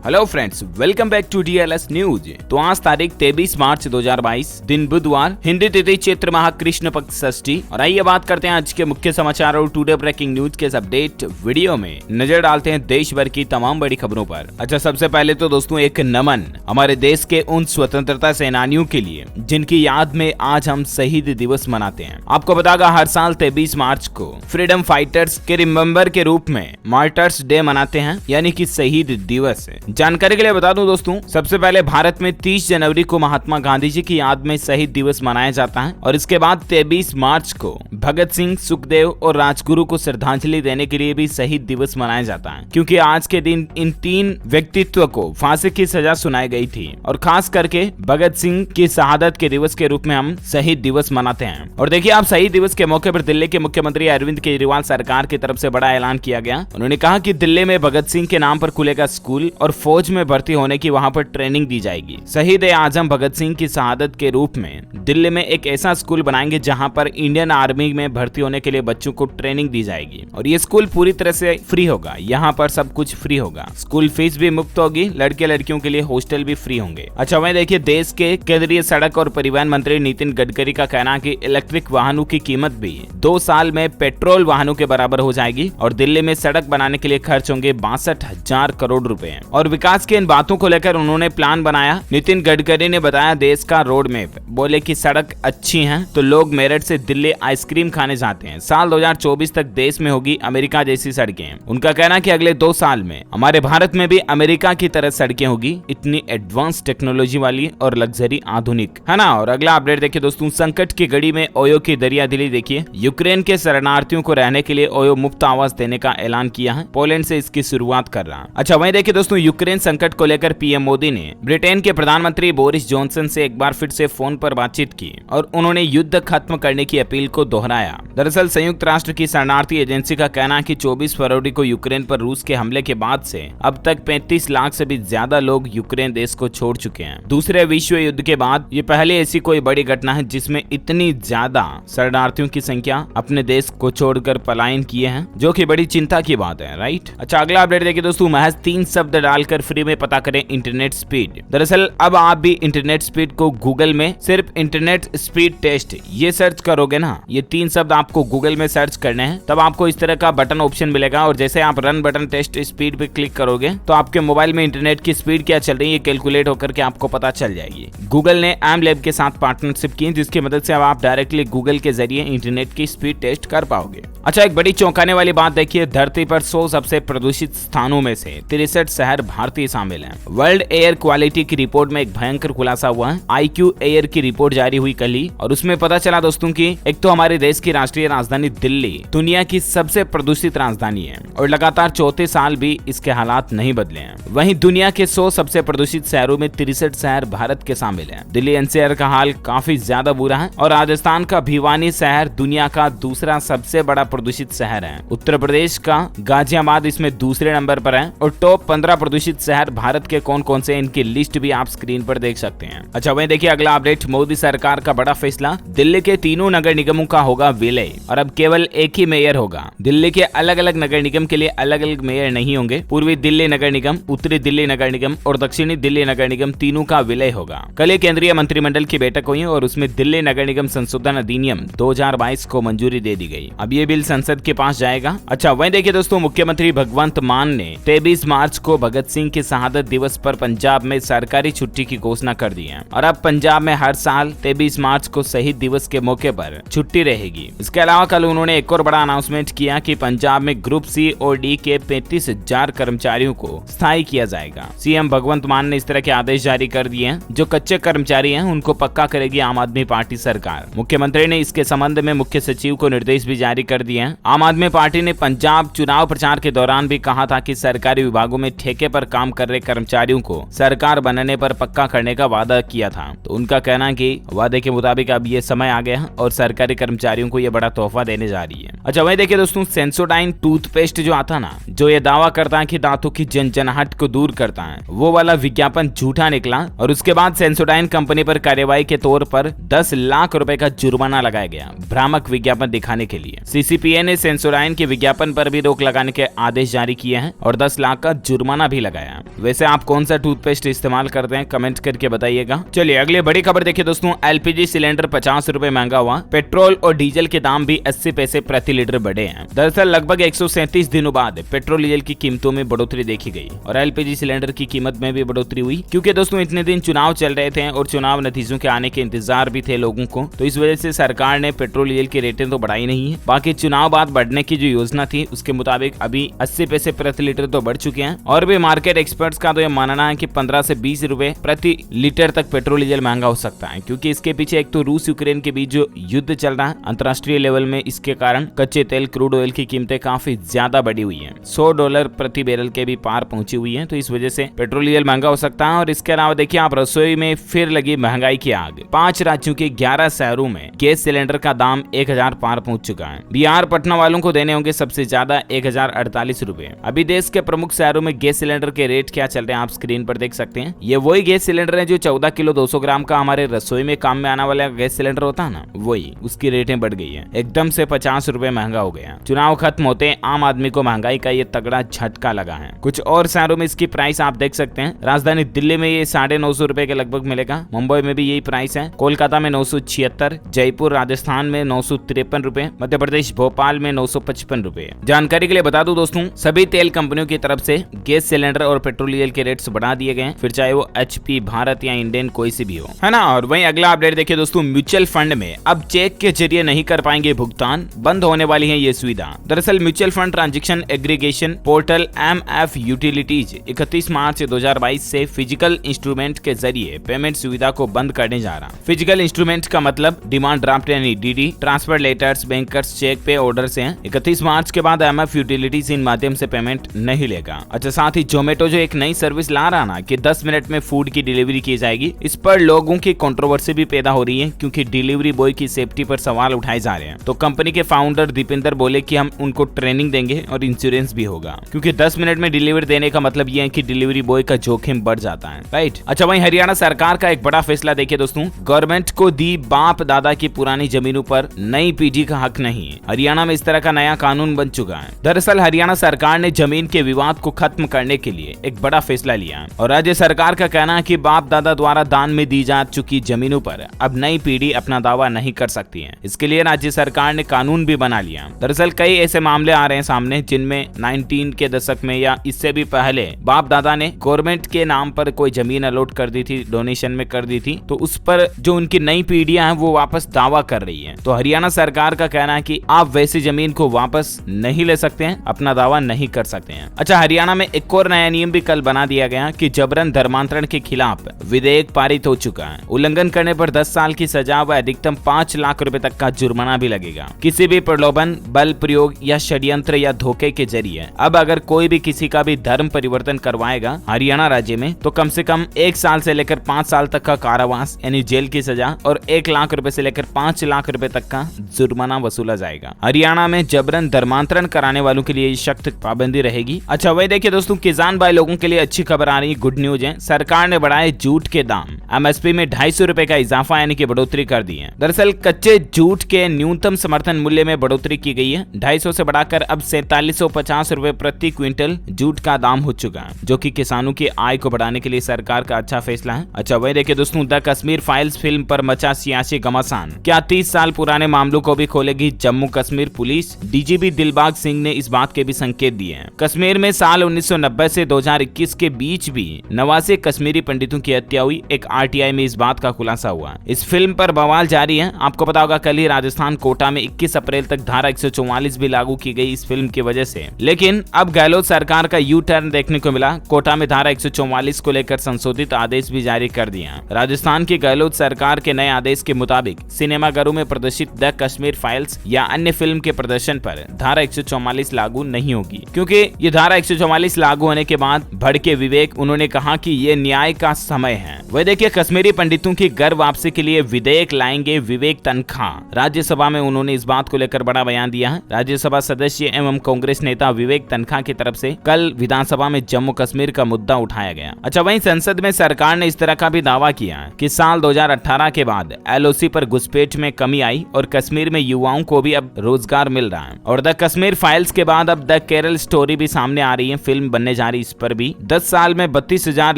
Hello friends, welcome back to DLS news. तो आज तारीख 23 मार्च 2022, दिन बुधवार, हिंदी तिथि चैत्र माह कृष्ण पक्ष षष्ठी। और आइए बात करते हैं आज के मुख्य समाचार और टुडे ब्रेकिंग न्यूज के इस अपडेट वीडियो में नजर डालते हैं देश भर की तमाम बड़ी खबरों पर। अच्छा, सबसे पहले तो दोस्तों एक नमन हमारे देश के उन स्वतंत्रता सेनानियों के लिए जिनकी याद में आज हम शहीद दिवस मनाते हैं। आपको बतागा हर साल 23 मार्च को फ्रीडम फाइटर्स के रिमेम्बर के रूप में मार्टर्स डे मनाते हैं, यानी कि शहीद दिवस। जानकारी के लिए बता दूं दोस्तों, सबसे पहले भारत में 30 जनवरी को महात्मा गांधी जी की याद में शहीद दिवस मनाया जाता है और इसके बाद 23 मार्च को भगत सिंह, सुखदेव और राजगुरु को श्रद्धांजलि देने के लिए भी शहीद दिवस मनाया जाता है, क्योंकि आज के दिन इन तीन व्यक्तित्व को फांसी की सजा सुनाई गई थी और खास करके भगत सिंह की शहादत के दिवस के रूप में हम शहीद दिवस मनाते हैं। और देखिए, आप शहीद दिवस के मौके पर दिल्ली के मुख्यमंत्री अरविंद केजरीवाल सरकार की तरफ से बड़ा ऐलान किया गया। उन्होंने कहा कि दिल्ली में भगत सिंह के नाम पर खुलेगा स्कूल और फौज में भर्ती होने की वहां पर ट्रेनिंग दी जाएगी। शहीद आजम भगत सिंह की शहादत के रूप में दिल्ली में एक ऐसा स्कूल बनाएंगे जहां पर इंडियन आर्मी में भर्ती होने के लिए बच्चों को ट्रेनिंग दी जाएगी और ये स्कूल पूरी तरह से फ्री होगा। यहाँ पर सब कुछ फ्री होगा, स्कूल फीस भी मुफ्त होगी, लड़के लड़कियों के लिए हॉस्टल भी फ्री होंगे। अच्छा, वहीं देखिए, देश के केंद्रीय सड़क और परिवहन मंत्री नितिन गडकरी का कहना है कि इलेक्ट्रिक वाहनों की कीमत भी 2 साल में पेट्रोल वाहनों के बराबर हो जाएगी और दिल्ली में सड़क बनाने के लिए खर्च होंगे 62,000 करोड़ रुपए। और विकास के इन बातों को लेकर उन्होंने प्लान बनाया। नितिन गडकरी ने बताया देश का रोड मैप, बोले कि सड़क अच्छी है तो लोग मेरठ से दिल्ली आइसक्रीम खाने जाते हैं। साल 2024 तक देश में होगी अमेरिका जैसी सड़कें। उनका कहना कि अगले 2 साल में हमारे भारत में भी अमेरिका की तरह सड़कें होगी, इतनी एडवांस टेक्नोलॉजी वाली और लग्जरी आधुनिक, है ना। और अगला अपडेट देखिए दोस्तों, संकट की घड़ी में ओयो की दरियादिली देखिए। यूक्रेन के शरणार्थियों को रहने के लिए ओयो मुफ्त आवास देने का ऐलान किया है, पोलैंड से इसकी शुरुआत कर रहा। अच्छा, वहीं देखिए दोस्तों, यूक्रेन संकट को लेकर पीएम मोदी ने ब्रिटेन के प्रधानमंत्री बोरिस जॉनसन से एक बार फिर से फोन पर बातचीत की और उन्होंने युद्ध खत्म करने की अपील को दोहराया। दरअसल संयुक्त राष्ट्र की शरणार्थी एजेंसी का कहना है कि 24 फरवरी को यूक्रेन पर रूस के हमले के बाद से अब तक 35 लाख से भी ज्यादा लोग यूक्रेन देश को छोड़ चुके हैं। दूसरे विश्व युद्ध के बाद ये पहले ऐसी कोई बड़ी घटना है जिसमें इतनी ज्यादा शरणार्थियों की संख्या अपने देश को छोड़कर पलायन किए हैं, जो कि बड़ी चिंता की बात है, राइट। अच्छा, अगला अपडेट देखिए दोस्तों, महज 3 शब्द डालकर फ्री में पता करें इंटरनेट स्पीड। दरअसल अब आप भी इंटरनेट स्पीड को गूगल में सिर्फ इंटरनेट स्पीड टेस्ट ये सर्च करोगे ना, ये 3 शब्द आपको गूगल में सर्च करने हैं, तब आपको इस तरह का बटन ऑप्शन मिलेगा और जैसे आप रन बटन टेस्ट स्पीड पे क्लिक करोगे तो आपके मोबाइल में इंटरनेट की स्पीड क्या चल रही है कैलकुलेट होकर के आपको पता चल जाएगी। गूगल ने एमलैब के साथ पार्टनरशिप की, जिसकी मदद से अब आप डायरेक्टली गूगल के जरिए इंटरनेट की स्पीड टेस्ट कर पाओगे। अच्छा, एक बड़ी चौंकाने वाली बात देखिए, धरती पर 100 सबसे प्रदूषित स्थानों में से 63 शहर भारतीय शामिल हैं। वर्ल्ड एयर क्वालिटी की रिपोर्ट में एक भयंकर खुलासा हुआ है। IQ एयर की रिपोर्ट जारी हुई कल ही और उसमें पता चला दोस्तों कि एक तो हमारे देश की राष्ट्रीय राजधानी दिल्ली दुनिया की सबसे प्रदूषित राजधानी है और लगातार चौथे साल भी इसके हालात नहीं बदले हैं। वहीं दुनिया के 100 सबसे प्रदूषित शहरों में 63 शहर भारत के शामिल हैं। दिल्ली NCR का हाल काफी ज्यादा बुरा है और राजस्थान का भिवानी शहर दुनिया का दूसरा सबसे बड़ा प्रदूषित शहर है। उत्तर प्रदेश का गाजियाबाद इसमें दूसरे नंबर पर है और टॉप 15 प्रदूषित शहर भारत के कौन कौन से, इनकी लिस्ट भी आप स्क्रीन पर देख सकते हैं। अच्छा, वहीं देखिए अगला अपडेट, मोदी सरकार का बड़ा फैसला, दिल्ली के तीनों नगर निगमों का होगा विलय और अब केवल एक ही मेयर होगा। दिल्ली के अलग अलग नगर निगम के लिए अलग अलग मेयर नहीं होंगे। पूर्वी दिल्ली नगर निगम, उत्तरी दिल्ली नगर निगम और दक्षिणी दिल्ली नगर निगम तीनों का विलय होगा। कल केंद्रीय मंत्रिमंडल की बैठक हुई और उसमें दिल्ली नगर निगम संशोधन अधिनियम 2022 को मंजूरी दे दी गई। अब ये बिल संसद के पास जाएगा। अच्छा, वहीं देखिए दोस्तों, मुख्यमंत्री भगवंत मान ने 23 मार्च को भगत सिंह के शहादत दिवस पर पंजाब में सरकारी छुट्टी की घोषणा कर दी है और अब पंजाब में हर साल 23 मार्च को शहीद दिवस के मौके पर छुट्टी रहेगी। इसके अलावा कल उन्होंने एक और बड़ा अनाउंसमेंट किया कि पंजाब में ग्रुप C और D के 35,000 कर्मचारियों को स्थायी किया जाएगा। सीएम भगवंत मान ने इस तरह के आदेश जारी कर दिए हैं। जो कच्चे कर्मचारी हैं उनको पक्का करेगी आम आदमी पार्टी सरकार। मुख्यमंत्री ने इसके संबंध में मुख्य सचिव को निर्देश भी जारी कर दिए हैं। आम आदमी पार्टी ने पंजाब चुनाव प्रचार के दौरान भी कहा था कि सरकारी विभागों में ठेके पर काम कर रहे कर्मचारियों को सरकार बनने पर पक्का करने का वादा किया था। तो उनका कहना है कि वादे के मुताबिक अब ये समय आ गया है और सरकारी कर्मचारियों को ये बड़ा तोहफा देने जा रही है। अच्छा, वही देखिए दोस्तों, सेंसोडाइन टूथपेस्ट जो आता ना, जो ये दावा करता है कि दांतों की झंझनाहट को दूर करता है, वो वाला विज्ञापन झूठा निकला और उसके बाद सेंसोडाइन कंपनी पर कार्रवाई के तौर पर 10 लाख रुपए का जुर्माना लगाया गया भ्रामक विज्ञापन दिखाने के लिए। CCPA ने सेंसोडाइन के विज्ञापन पर भी रोक लगाने के आदेश जारी किए हैं और 10 लाख का जुर्माना भी लगाया। वैसे आप कौन सा टूथपेस्ट इस्तेमाल करते हैं कमेंट करके बताइएगा। चलिए अगली बड़ी खबर देखिए दोस्तों, एलपीजी सिलेंडर 50 रुपए महंगा हुआ। पेट्रोल और डीजल के दाम भी 80 पैसे प्रति लीटर बढ़े हैं। दरअसल लगभग 137 दिनों बाद पेट्रोल डीजल की कीमतों में बढ़ोतरी देखी गई और एलपीजी सिलेंडर की कीमत में भी बढ़ोतरी हुई, क्योंकि दोस्तों इतने दिन चुनाव चल रहे थे और चुनाव नतीजों के आने के इंतजार भी थे लोगों को, तो इस वजह से सरकार ने पेट्रोल डीजल की रेटें तो बढ़ाई नहीं है। बाकी चुनाव बाद बढ़ने की जो योजना थी उसके मुताबिक अभी 80 पैसे प्रति लीटर तो बढ़ चुके हैं और भी मार्केट एक्सपर्ट्स का तो यह मानना है कि 15 से 20 रुपए प्रति लीटर तक पेट्रोल डीजल महंगा हो सकता है, क्योंकि इसके पीछे एक तो रूस यूक्रेन के बीच जो युद्ध चल रहा है अंतर्राष्ट्रीय लेवल में, इसके कारण कच्चे तेल क्रूड ऑयल की कीमतें काफी ज्यादा बढ़ी हुई है, $100 प्रति बैरल के भी पार पहुंची हुई है। तो इस वजह से पेट्रोल डीजल महंगा हो सकता है। और इसके अलावा देखिए आप रसोई में फिर लगी महंगाई की आग। 5 राज्यों के 11 शहरों में गैस सिलेंडर का दाम 1000 पार पहुंच चुका है। बिहार पटना वालों को देने होंगे सबसे ज्यादा 1048 रुपए। अभी देश के प्रमुख शहरों में गैस सिलेंडर के रेट क्या चल रहे हैं आप स्क्रीन पर देख सकते हैं। ये वही गैस सिलेंडर है जो 14 किलो 200 ग्राम का हमारे रसोई में काम में आने वाला गैस सिलेंडर होता है ना, वही उसकी रेटें बढ़ गई है, एकदम से 50 रुपए महंगा हो गया। चुनाव खत्म होते आम आदमी को महंगाई का ये तगड़ा झटका लगा है। कुछ और शहरों में इसकी प्राइस आप देख सकते हैं। राजधानी दिल्ली में ये 950 रुपए के लगभग मिलेगा, मुंबई में भी यही प्राइस है, कोलकाता में 976, जयपुर राजस्थान में 953 रुपए, मध्य प्रदेश भोपाल में 955 रुपए। जानकारी के लिए बता दूं दोस्तों, सभी तेल कंपनियों की तरफ से गैस सिलेंडर और पेट्रोल डीजल के रेट्स बढ़ा दिए गए हैं, फिर चाहे वो HP, भारत या इंडियन कोई सी भी हो, है ना। और वहीं अगला अपडेट देखिए दोस्तों, म्यूचुअल फंड में अब चेक के जरिए नहीं कर पाएंगे भुगतान, बंद होने वाली है ये सुविधा। दरअसल mutual fund transaction aggregation portal MF utilities 31 मार्च 2022 से फिजिकल इंस्ट्रूमेंट के जरिए पेमेंट सुविधा को बंद करने जा रहा। फिजिकल इंस्ट्रूमेंट का मतलब डिमांड ड्राफ्ट यानी DD, transfer letters, bankers cheque pay order से 31 मार्च के बाद MF यूटिलिटीज इन माध्यम से पेमेंट नहीं लेगा। अच्छा, साथ ही जोमेटो जो एक नई सर्विस ला रहा ना कि 10 मिनट में फूड की डिलीवरी की जाएगी, इस पर लोगों की कंट्रोवर्सी भी पैदा हो रही है, क्योंकि डिलीवरी बॉय की सेफ्टी पर सवाल उठाए जा रहे हैं। तो कंपनी के फाउंडर दीपेंद्र बोले कि हम उनको ट्रेनिंग देंगे और इंश्योरेंस भी होगा, क्योंकि 10 मिनट में डिलीवरी देने का मतलब यह है कि डिलीवरी बॉय का जोखिम बढ़ जाता है, राइट। अच्छा, वहीं हरियाणा सरकार का एक बड़ा फैसला देखिए दोस्तों, गवर्नमेंट को दी बाप दादा की पुरानी जमीनों पर नई पीढ़ी का हक नहीं। हरियाणा में इस तरह का नया कानून बन चुका है। दरअसल हरियाणा सरकार ने जमीन के विवाद को खत्म करने के लिए एक बड़ा फैसला लिया और राज्य सरकार का कहना है कि बाप दादा द्वारा दान में दी जा चुकी जमीनों पर अब नई पीढ़ी अपना दावा नहीं कर सकती है। इसके लिए राज्य सरकार ने कानून भी बना लिया। दरअसल कई ऐसे मामले आ रहे हैं सामने जिनमें 19 के दशक में या इससे भी पहले बाप दादा ने गवर्नमेंट के नाम पर कोई जमीन अलॉट कर दी थी, डोनेशन में कर दी थी, तो उस पर जो उनकी नई पीढ़ियां हैं वो वापस दावा कर रही है। तो हरियाणा सरकार का कहना है कि आप वैसी जमीन को वापस नहीं ले सकते हैं, अपना दावा नहीं कर सकते हैं। अच्छा, हरियाणा में एक और नया नियम भी कल बना दिया गया कि जबरन धर्मांतरण के खिलाफ विधेयक पारित हो चुका है। उल्लंघन करने पर 10 साल की सजा व अधिकतम 5 लाख रुपए तक का जुर्माना भी लगेगा। किसी भी प्रलोभन, बल प्रयोग या षड्यंत्र या धोखे के जरिए अब अगर कोई भी किसी का भी धर्म परिवर्तन करवाएगा हरियाणा राज्य में, तो कम से कम 1 साल से लेकर 5 साल तक का कारावास यानी जेल की सजा और 1 लाख रुपए से लेकर 5 लाख रुपए तक का जुर्माना वसूला जाएगा। हरियाणा में जबरन धर्मांतरण कराने वालों के लिए सख्त पाबंदी रहेगी। अच्छा, वही देखिए दोस्तों, किसान भाई लोगों के लिए अच्छी खबर आ रही, गुड न्यूज है। सरकार ने बढ़ाए जूट के दाम, MSP में 250 रुपए का इजाफा यानी कि बढ़ोतरी कर दी है। दरअसल कच्चे जूट के न्यूनतम समर्थन मूल्य में बढ़ोतरी की गई है। 250 से बढ़ाकर अब 4750 रुपए प्रति क्विंटल जूट का दाम हो चुका है, जो कि किसानों की आय को बढ़ाने के लिए सरकार का अच्छा फैसला है। अच्छा, वही देखिए दोस्तों, द कश्मीर फाइल्स फिल्म पर मचा सियासी घमासान, क्या 30 साल पुराने मामलों को भी खोलेगी जम्मू कश्मीर पुलिस? DGP दिलबाग सिंह ने इस बात के भी संकेत दिए हैं। कश्मीर में साल 1990 से 2021 के बीच भी 89 कश्मीरी पंडितों की हत्या हुई। एक RTI में इस बात का खुलासा हुआ। इस फिल्म पर बवाल जारी है। आपको पता होगा कल ही राजस्थान कोटा में 21 अप्रैल तक धारा 144 भी लागू की गई इस फिल्म की वजह से, लेकिन अब गहलोत सरकार का यू टर्न देखने को मिला। कोटा में धारा 144 को लेकर संशोधित आदेश भी जारी कर दिया। राजस्थान की गहलोत सरकार के नए आदेश के मुताबिक सिनेमाघरों में प्रदर्शित द कश्मीर फाइल्स या अन्य फिल्म के प्रदर्शन पर धारा 144 लागू नहीं होगी, क्योंकि ये धारा 144 लागू होने के बाद भड़के विवेक, उन्होंने कहा कि ये न्याय का समय है। वह देखिए, कश्मीरी पंडितों की घर वापसी के लिए विधेयक लाएंगे विवेक तनखा। राज्यसभा में उन्होंने इस बात को लेकर बड़ा बयान दिया है। राज्यसभा सदस्य एवं कांग्रेस नेता विवेक तनखा की तरफ से कल विधानसभा में जम्मू कश्मीर का मुद्दा उठाया गया। अच्छा, वहीं संसद में सरकार ने इस तरह का भी दावा किया कि साल 2018 के बाद LOC पर घुसपैठ में कमी आई और कश्मीर में युवाओं को भी अब रोजगार मिल रहा है। और द कश्मीर फाइल्स के बाद अब द केरल स्टोरी भी सामने आ रही है, फिल्म बनने जा रही इस पर भी 10 साल में 32,000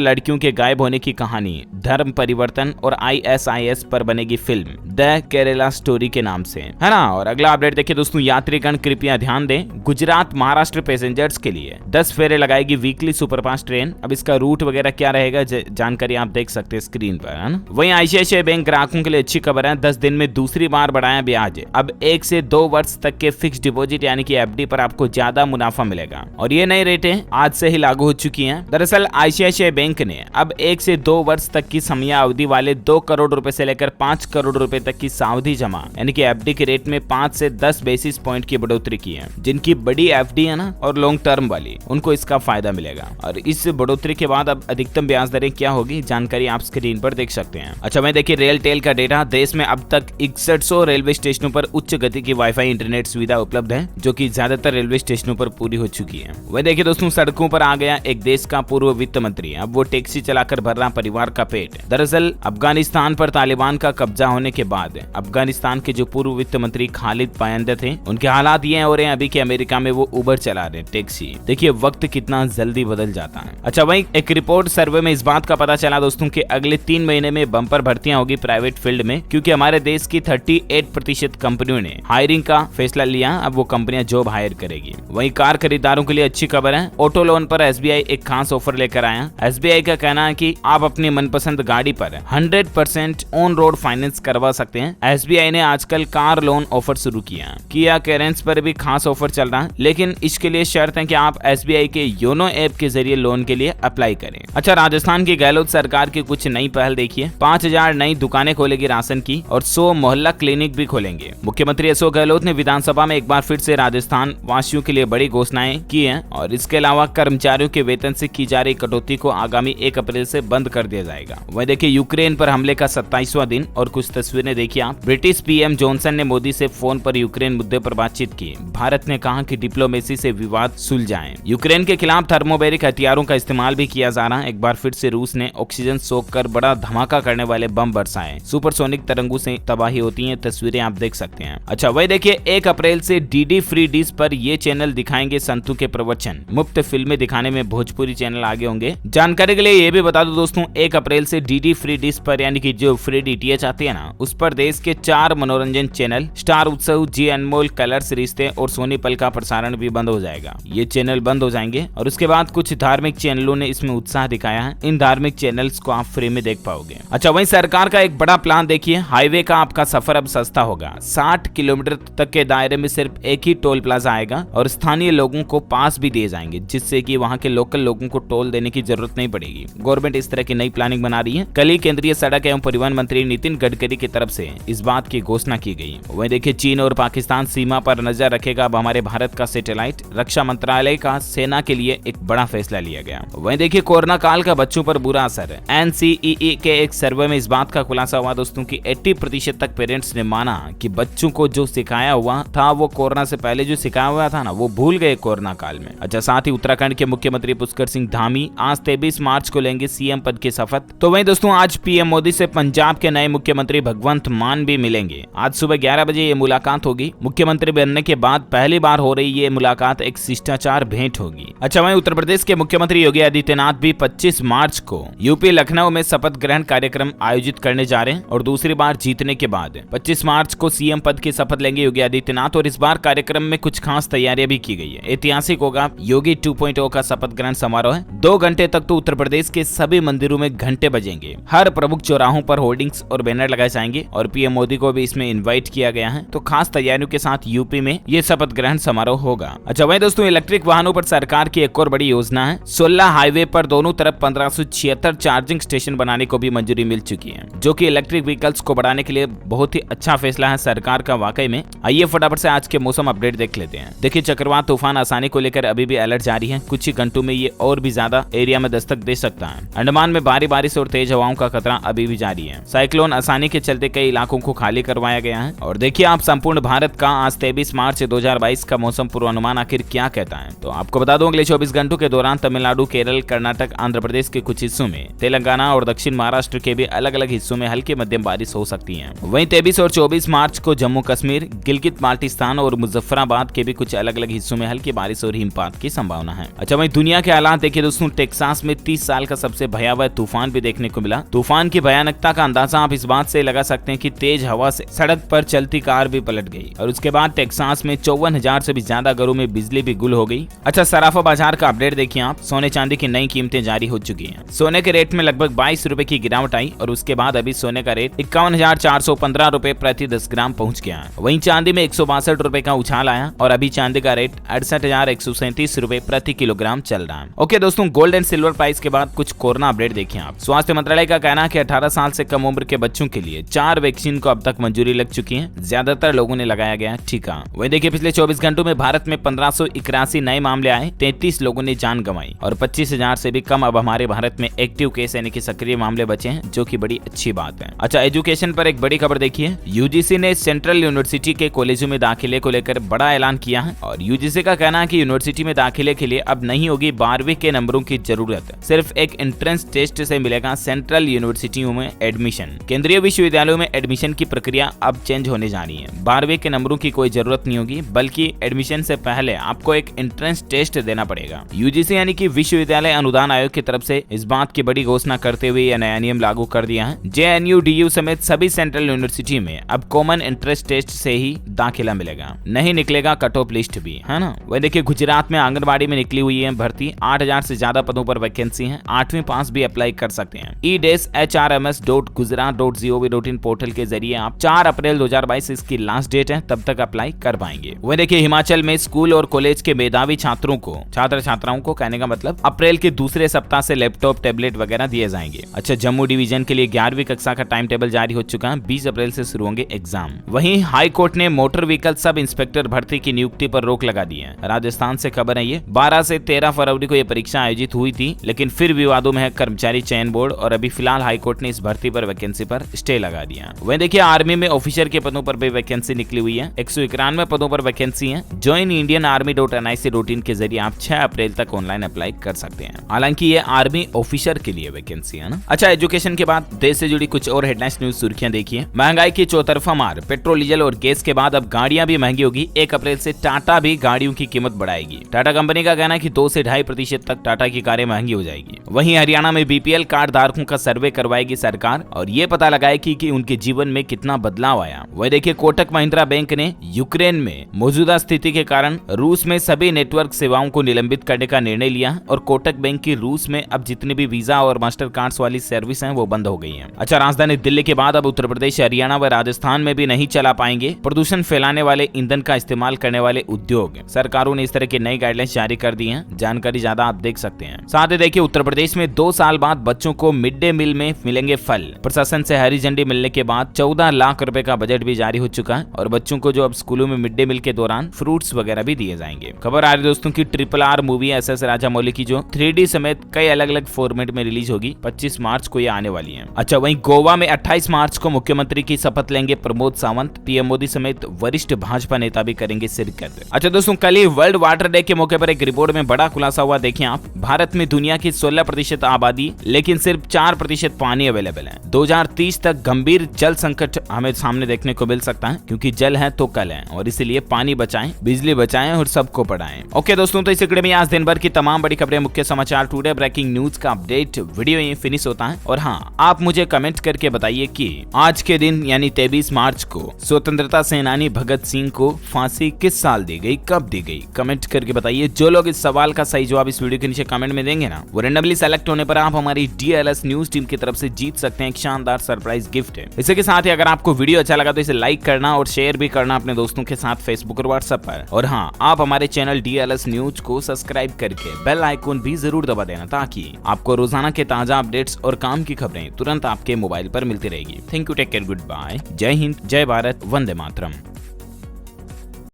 लड़कियों के गायब होने की कहानी, धर्म परिवर्तन और ISIS पर बनेगी फिल्म द केरला स्टोरी के नाम से, है ना। और अगला अपडेट देखिए दोस्तों, यात्रीगण कृपया ध्यान दें, गुजरात महाराष्ट्र पैसेंजर्स के लिए 10 फेरे लगाएगी वीकली सुपरफास्ट ट्रेन। अब इसका रूट वगैरह क्या रहेगा जानकारी आप देख सकते हैं स्क्रीन पर, है ना। वहीं ICICI बैंक ग्राहकों के लिए अच्छी खबर है, 10 दिन में दूसरी बार बढ़ाया ब्याज। अब 1 से 2 वर्ष तक के फिक्स डिपॉजिट यानी कि FD पर आपको ज्यादा मुनाफा मिलेगा और ये नई रेटें आज से ही लागू हो चुकी हैं। दरअसल ICICI बैंक ने अब 1 से 2 वर्ष तक की समयावधि वाले 2 करोड़ रुपए से लेकर 5 करोड़ रुपए तक की सावधि जमा यानी कि FD के रेट में 5 से 10 बेसिस पॉइंट की बढ़ोतरी की है। जिनकी बड़ी FD है ना और लॉन्ग टर्म वाली, उनको इसका फायदा मिलेगा। और इस बढ़ोतरी के बाद अब अधिकतम ब्याज दरें क्या होगी, जानकारी आप स्क्रीन पर देख सकते हैं। अच्छा वहीं देखिए रेल टेल का डेटा, देश में अब तक 6100 रेलवे स्टेशनों पर उच्च गति की वाईफाई इंटरनेट सुविधा उपलब्ध है, जो कि ज्यादातर रेलवे स्टेशनों पर पूरी हो चुकी है। वहीं देखिए दोस्तों, सड़कों पर आ गया एक देश का पूर्व वित्त मंत्री, अब वो टैक्सी चलाकर भर रहा परिवार का पेट। दरअसल अफगानिस्तान पर तालिबान का कब्जा होने के बाद अफगानिस्तान के जो पूर्व वित्त मंत्री खालिद पायंदे थे, उनके हालात ये हो रहे हैं अभी कि अमेरिका में वो उबर चला रहे टैक्सी। देखिए वक्त कितना जल्दी बदल जाता है। अच्छा वहीं एक रिपोर्ट सर्वे में इस बात का पता चला दोस्तों कि अगले 3 महीने में बम्पर भर्तियां होगी प्राइवेट फील्ड में, क्योंकि हमारे देश की 38% कंपनियों ने हायरिंग का फैसला लिया। अब वो कंपनियां जॉब हायर करेगी। वहीं कार खरीदारों के लिए अच्छी खबर है, ऑटो लोन पर SBI एक खास ऑफर लेकर आया। SBI का कहना है कि आप अपनी मनपसंद गाड़ी पर 100% ऑन रोड फाइनेंस करवा सकते हैं। SBI ने आजकल कार लोन ऑफर शुरू किया। किया कैरेंस पर भी खास ऑफर चल रहा है, लेकिन इसके लिए शर्त है कि आप SBI के योनो ऐप के जरिए लोन के लिए अप्लाई करें। अच्छा राजस्थान की गहलोत सरकार की कुछ नई पहल देखिए, 5000 नई दुकानें खोलेगी राशन की और 100 मोहल्ला क्लिनिक भी खोलेंगे। मुख्यमंत्री अशोक गहलोत ने विधानसभा में एक बार फिर से राजस्थान वासियों के लिए बड़ी घोषणाएं की हैं और इसके अलावा कर्मचारियों के वेतन से की जा रही कटौती को आगामी 1 अप्रैल से बंद कर दिया जाएगा। वहीं देखिए यूक्रेन पर हमले का 27वां दिन और कुछ तस्वीरें देखिए आप। ब्रिटिश PM जॉनसन ने मोदी से फोन पर यूक्रेन मुद्दे पर बातचीत की। भारत ने कहा कि डिप्लोमेसी से विवाद सुलझाएं। यूक्रेन के खिलाफ थर्मोबैरिक हथियारों का इस्तेमाल भी किया जा रहा है। एक बार फिर से रूस ने ऑक्सीजन सोख कर बड़ा धमाका करने वाले बम बरसाए। सुपरसोनिक तरंगों से तबाही होती है, तस्वीरें आप देख सकते हैं। अच्छा वही देखिए 1 अप्रैल से DD फ्री डिश पर ये चैनल दिखाएंगे संतों के प्रवचन। मुफ्त फिल्में दिखाने में भोजपुरी चैनल आगे होंगे। जानकारी के लिए ये भी बता दो दोस्तों, 1 अप्रैल से DD फ्री डिश पर यानी कि जो फ्री DTH आती है ना, उस पर देश के 4 मनोरंजन चैनल स्टार उत्सव, जी अनमोल, कलर्स, रिश्ते और सोनी पल का प्रसारण भी बंद हो जाएगा। ये चैनल बंद हो जाएंगे और उसके बाद कुछ धार्मिक चैनलों ने इसमें उत्साह दिखाया है। इन धार्मिक चैनल्स को आप फ्री में देख पाओगे। अच्छा वहीं सरकार का एक बड़ा प्लान देखिए, हाईवे का आपका सफर अब सस्ता होगा। 60 किलोमीटर तक के दायरे में सिर्फ एक ही टोल प्लाजा आएगा और स्थानीय लोगों को पास भी दिए जाएंगे, जिससे कि वहां के लोकल लोगों को टोल देने की जरूरत नहीं पड़ेगी। गवर्नमेंट इस तरह की नई प्लानिंग बना रही है। कल ही केंद्रीय सड़क एवं परिवहन मंत्री नितिन गडकरी की तरफ से इस बात की घोषणा की गई। वहीं देखिए चीन और पाकिस्तान सीमा पर नजर रखेगा अब हमारे भारत का सैटेलाइट। रक्षा मंत्रालय का सेना के लिए एक बड़ा फैसला लिया गया। वहीं देखिए कोरोना काल का बच्चों पर बुरा असर। NCEE के एक सर्वे में इस बात का खुलासा हुआ दोस्तों कि 80% तक पेरेंट्स ने माना कि बच्चों को जो सिखाया हुआ था वो कोरोना से पहले जो सिखाया हुआ था ना, वो भूल गए कोरोना काल में। अच्छा साथ ही उत्तराखंड के मुख्यमंत्री पुष्कर सिंह धामी आज 23 मार्च को लेंगे CM पद की शपथ। तो वहीं दोस्तों आज PM मोदी से पंजाब के नए मुख्यमंत्री भगवंत मान भी मिलेंगे। आज सुबह 11 बजे ये मुलाकात होगी। मुख्यमंत्री बनने के बाद पहली बार हो रही ये मुलाकात एक शिष्टाचार भेंट होगी। अच्छा वहीं उत्तर प्रदेश के मुख्यमंत्री योगी आदित्यनाथ भी 25 मार्च को यूपी लखनऊ में शपथ ग्रहण कार्यक्रम आयोजित करने जा रहे हैं और दूसरी बार जीतने के बाद 25 मार्च को CM पद की शपथ लेंगे योगी आदित्यनाथ। और इस बार कार्यक्रम में कुछ खास तैयारियां भी की गई है। ऐतिहासिक होगा योगी 2.0 का शपथ ग्रहण समारोह है। 2 घंटे तक तो उत्तर प्रदेश के सभी मंदिरों में घंटे बजेंगे। हर प्रमुख चौराहों पर होर्डिंग्स और बैनर लगाए जाएंगे और PM मोदी को भी इसमें इन्वाइट किया गया है। तो खास तैयारियों के साथ यूपी में ये शपथ ग्रहण समारोह होगा। अच्छा वहीं दोस्तों इलेक्ट्रिक वाहनों पर सरकार की एक और बड़ी योजना है। 16 हाईवे पर दोनों तरफ 1576 चार्जिंग स्टेशन बनाने को भी मंजूरी मिल चुकी है, जो कि इलेक्ट्रिक व्हीकल्स को बढ़ाने के लिए बहुत ही अच्छा फैसला है सरकार का वाकई में। आइए फटाफट से आज के मौसम अपडेट देख लेते हैं। देखिए चक्रवात तूफान आसानी को लेकर अभी भी अलर्ट जारी है। कुछ ही घंटों में ये और भी ज्यादा एरिया में दस्तक दे सकता है। अंडमान में भारी बारिश और तेज हवाओं का खतरा अभी भी जारी है। साइक्लोन आसानी के चलते कई इलाकों को खाली करवाया गया है। और देखिए आप संपूर्ण भारत का आज 23 मार्च 2022 का मौसम पूर्वानुमान आखिर क्या कहता है। तो आपको बता दूं अगले 24 घंटों के दौरान तमिलनाडु, केरल, कर्नाटक, आंध्र प्रदेश के कुछ हिस्सों में, तेलंगाना और दक्षिण महाराष्ट्र के भी अलग अलग हिस्सों में हल्की मध्यम बारिश हो सकती है। वहीं 23 और 24 मार्च को जम्मू कश्मीर, गिलगित बाल्टिस्तान और मुजफ्फराबाद के भी कुछ अलग अलग हिस्सों में हल्की बारिश और हिमपात की संभावना है। अच्छा वहीं दुनिया के हालात देखिए दोस्तों, टेक्सास में 30 साल का सबसे भयावह तूफान भी देखने को मिला। तूफान की भयानकता का अंदाजा आप इस बात से लगा सकते हैं कि तेज हवा से सड़क पर चलती कार भी पलट गई और उसके बाद टेक्सास में 54,000 से भी ज्यादा घरों में बिजली भी गुल हो गई। अच्छा, सराफा बाजार का अपडेट देखिए आप। सोने चांदी की नई कीमतें जारी हो चुकी हैं। सोने के रेट में लगभग 22 रुपए की गिरावट आई और उसके बाद अभी सोने का रेट 51,415 रुपए प्रति 10 ग्राम पहुंच गया है। वहीं चांदी में 162 रुपए का उछाल आया और अभी चांदी का रेट 68,137 रुपए प्रति किलोग्राम चल रहा है। ओके दोस्तों, गोल्ड एंड सिल्वर प्राइस के बाद कुछ कोरोना अपडेट देखिए आप। स्वास्थ्य मंत्रालय का कहना है कि 18 साल से कम उम्र के बच्चों के लिए 4 वैक्सीन को अब तक मंजूरी लग चुकी है। ज्यादातर लोगों ने लगाया गया टीका। वहीं देखिए पिछले 24 घंटों में भारत में 1581 नए मामले आए, 33 लोगों ने जान गंवाई और 25,000 से भी कम अब हमारे भारत में एक्टिव केस यानी कि सक्रिय मामले बचे हैं, जो कि बड़ी अच्छी बात है। अच्छा, एजुकेशन पर एक बड़ी खबर देखिए। यूजीसी ने सेंट्रल यूनिवर्सिटी के कॉलेजों में दाखिले को लेकर बड़ा ऐलान किया है और यूजीसी का कहना है कि यूनिवर्सिटी में दाखिले के लिए अब नहीं होगी 12वीं के नंबरों की जरूरत, सिर्फ एक एंट्रेंस टेस्ट से मिलेगा सेंट्रल यूनिवर्सिटियों में एडमिशन। केंद्रीय विश्वविद्यालयों में एडमिशन की प्रक्रिया अब चेंज होने जा रही है। 12वीं के नंबरों की कोई जरूरत नहीं होगी, बल्कि एडमिशन से पहले आपको एक एंट्रेंस टेस्ट देना पड़ेगा। यूजीसी यानी कि विश्वविद्यालय अनुदान आयोग की तरफ से इस बात की बड़ी घोषणा करते हुए यह नया नियम लागू कर दिया है। जेएनयू, डीयू समेत सभी सेंट्रल यूनिवर्सिटी में अब कॉमन एंट्रेंस टेस्ट से ही दाखिला मिलेगा, नहीं निकलेगा कट ऑफ लिस्ट भी, है ना। वही देखिए गुजरात में आंगनबाड़ी में निकली हुई है भर्ती। 8,000 से ज्यादा पदों पर वैकेंसी है। 8वीं पास भी अप्लाई कर सकते हैं। e-hrms.gujarat.gov.in पोर्टल के जरिए आप 4 अप्रैल 2022 इसकी लास्ट डेट है, तब तक अप्लाई कर पाएंगे। वही देखिए हिमाचल में स्कूल और कॉलेज के मेधावी छात्रों को, छात्र छात्राओं को कहने का मतलब अप्रैल के दूसरे सप्ताह से लैपटॉप, टैबलेट वगैरह दिए जाएंगे। अच्छा, जम्मू डिवीजन के लिए 11वीं कक्षा का टाइम टेबल जारी हो चुका है। 20 अप्रैल से शुरू होंगे एग्जाम। वहीं हाई कोर्ट ने मोटर व्हीकल सब इंस्पेक्टर भर्ती की नियुक्ति पर रोक लगा दी है। राजस्थान से खबर है ये। 12 से 13 फरवरी को यह परीक्षा आयोजित हुई थी, लेकिन फिर विवादों में है कर्मचारी चयन बोर्ड और अभी फिलहाल हाईकोर्ट ने इस भर्ती पर वैकेंसी पर स्टे लगा दिया। वहीं देखिए आर्मी में ऑफिसर के पदों पर भी वैकेंसी निकली हुई है। 191 पदों पर वैकेंसी है। ज्वाइन इंडियन आर्मी.nic.in के जरिए आप 6 अप्रैल तक ऑनलाइन अप्लाई कर सकते हैं। हालांकि ये आर्मी ऑफिसर के लिए वैकेंसी है ना। अच्छा, एजुकेशन के बाद देश से जुड़ी कुछ और हेडलाइंस न्यूज सुर्खियां देखिए। महंगाई की चौतरफा मार। पेट्रोल, डीजल और गैस के बाद अब गाड़ियां भी महंगी होगी। 1 अप्रैल से टाटा भी गाड़ियों की कीमत बढ़ाएगी। टाटा कंपनी का कहना है कि 2 से 2.5% तक टाटा की कारें महंगी हो जाएगी। वहीं हरियाणा में बीपीएल कार्ड धारकों का सर्वे करवाएगी सरकार और ये पता लगाएगी कि उनके जीवन में कितना बदलाव आया। वही देखिए कोटक महिंद्रा बैंक ने यूक्रेन में मौजूदा स्थिति के कारण रूस में सभी नेटवर्क सेवाओं को निलंबित करने का निर्णय लिया और कोटक बैंक की रूस में अब जितनी भी वीजा और मास्टर कार्ड्स वाली सर्विस हैं वो बंद हो गई हैं। अच्छा, राजधानी दिल्ली के बाद अब उत्तर प्रदेश, हरियाणा व राजस्थान में भी नहीं चला पाएंगे प्रदूषण फैलाने वाले ईंधन का इस्तेमाल करने वाले उद्योग। सरकारों ने इस तरह की नई गाइडलाइंस जारी कर दी हैं। जानकारी ज्यादा आप देख सकते हैं। साथ ही देखिए उत्तर प्रदेश में 2 साल बाद बच्चों को मिड डे मील में मिलेंगे फल। प्रशासन से हरी झंडी मिलने के बाद 14 लाख रुपए का बजट भी जारी हो चुका है और बच्चों को जो अब स्कूलों में मिड डे मील के दौरान फ्रूट्स वगैरह भी दिए जाएंगे। खबर आ रही दोस्तों की RRR मूवी SS राजामौली की जो 3D समेत कई अलग अलग फॉर्मेट में रिलीज होगी। 25 मार्च को ये आने वाली है। अच्छा, वहीं गोवा में 28 मार्च को मुख्यमंत्री की शपथ लेंगे प्रमोद सावंत। पीएम मोदी समेत वरिष्ठ भाजपा नेता भी करेंगे शिरकत। अच्छा दोस्तों, कल ही वर्ल्ड वाटर डे के मौके पर एक रिपोर्ट में बड़ा खुलासा हुआ। देखिए आप, भारत में दुनिया की 16% आबादी लेकिन सिर्फ 4% पानी अवेलेबल है। 2030 तक गंभीर जल संकट हमें सामने देखने को मिल सकता है, क्योंकि जल है तो कल है और इसीलिए पानी बचाएं, बिजली बचाएं और सबको पढ़ाएं। ओके दोस्तों, तो इस वीडियो में आज दिन भर की तमाम बड़ी खबरें, मुख्य समाचार, टुडे ब्रेकिंग न्यूज का अपडेट वीडियो ये फिनिश होता है। और हाँ, आप मुझे कमेंट करके बताइए कि आज के दिन यानी 23 मार्च को स्वतंत्रता सेनानी भगत सिंह को फांसी किस साल दी गई, कब दी गई, कमेंट करके बताइए। जो लोग इस सवाल का सही जवाब इस वीडियो के नीचे कमेंट में देंगे ना, वो रेंडमली सेलेक्ट होने पर आप हमारी DLS न्यूज टीम की तरफ से जीत सकते हैं एक शानदार सरप्राइज गिफ्ट है। इसी के साथ ही अगर आपको वीडियो अच्छा लगा तो इसे लाइक करना और शेयर भी करना अपने दोस्तों के साथ फेसबुक और व्हाट्सएप पर। और हाँ, आप हमारे चैनल DLS न्यूज को सब्सक्राइब करके बेल आइकन भी जरूर दबा देना, ताकि आपको रोजाना के ताजा अपडेट्स और काम की खबरें तुरंत आपके मोबाइल पर मिलती रहेगी। Thank you, take care, good bye, जय हिंद, जय भारत, वंदे मातरम।